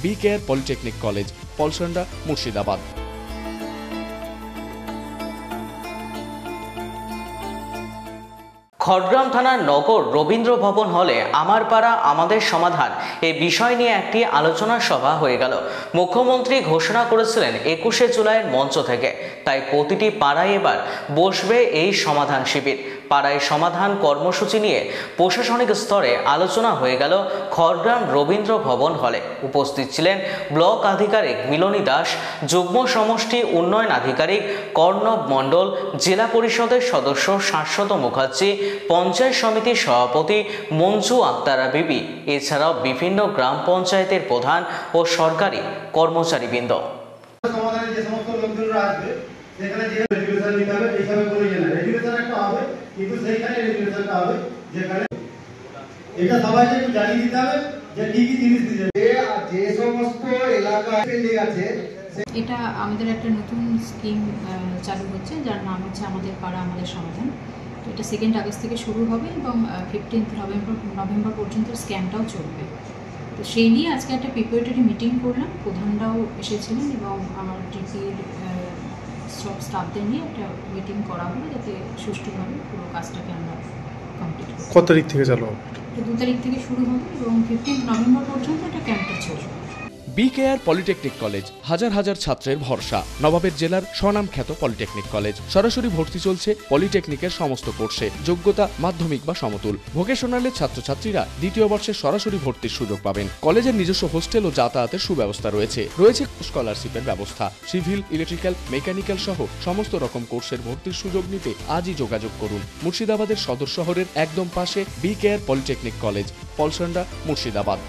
BKR polytechnic college, Palsanda, Murshidabad. Khargram থানার নগর রবীন্দ্র ভবন হলে আমার পাড়া আমাদের সমাধান এই বিষয় নিয়ে একটি আলোচনা সভা হয়ে গেল। মুখ্যমন্ত্রী ঘোষণা করেছিলেন 21শে জুলাইয়ের মঞ্চ থেকে, তাই প্রতিটি পাড়ায় এবার বসবে এই সমাধান শিবির। পাড়ায় সমাধান কর্মসূচি নিয়ে প্রশাসনিক স্তরে আলোচনা হয়ে গেল খড়গ্রাম রবীন্দ্র ভবন হলে। উপস্থিত ছিলেন ব্লক আধিকারিক মিলনী দাস, যুগ্ম সমষ্টি উন্নয়ন আধিকারিক কর্ণব মণ্ডল, জেলা পরিষদের সদস্য শাশ্বত মুখার্জি, পঞ্চায়েত সমিতির সভাপতি মঞ্জু আক্তারা বিবি, এছাড়াও বিভিন্ন গ্রাম পঞ্চায়েতের প্রধান ও সরকারি কর্মচারীবৃন্দ। সেখানে যে রেগুলেশন নিতে হবে এইভাবে করে না, রেগুলেশন একটা হবে, কিন্তু সেইখানে রেগুলেশনটা হবে যেখানে এটা সবাইকে একটু জানিয়ে দিতে হবে যে কি কি জিনিস দিতে হবে। যে সমস্ত এলাকায় পেন্ডিং আছে, এটা আমাদের একটা নতুন স্কিম চালু হচ্ছে, যার নাম হচ্ছে আমাদের পাড়া আমাদের সমাধান। তো এটা 2 আগস্ট থেকে শুরু হবে এবং 15 নভেম্বর পর্যন্ত স্ক্যামটাও চলবে। তো সেই নিয়ে আজকে একটা প্রিপারেটরি মিটিং করলাম, প্রধানরাও এসেছিলেন এবং আমার ডিপির সব স্টাফদের নিয়ে একটা মিটিং করা হলো, যাতে সুষ্ঠুভাবে পুরো কাজটাকে আমরা কমপ্লিট করি। কত তারিখ থেকে চালু হবে? 2 তারিখ থেকে শুরু হবে এবং 15 নভেম্বর পর্যন্ত এটা ক্যাম্পটা চলবে। BKR পলিটেকনিক কলেজ, হাজার হাজার ছাত্রের ভরসা। নবাবের জেলার স্বনামখ্যাত পলিটেকনিক কলেজ। সরাসরি ভর্তি চলছে পলিটেকনিকের সমস্ত কোর্সে। যোগ্যতা মাধ্যমিক বা সমতুল। ভোকেশনালের ছাত্রছাত্রীরা দ্বিতীয় বর্ষে সরাসরি ভর্তির সুযোগ পাবেন। কলেজের নিজস্ব হোস্টেল ও যাতায়াতের সুব্যবস্থা রয়েছে। স্কলারশিপের ব্যবস্থা। সিভিল, ইলেকট্রিক্যাল, মেকানিক্যাল সহ সমস্ত রকম কোর্সের ভর্তির সুযোগ নিতে আজই যোগাযোগ করুন। মুর্শিদাবাদের সদর শহরের একদম পাশে BKR polytechnic college, Palsanda, Murshidabad.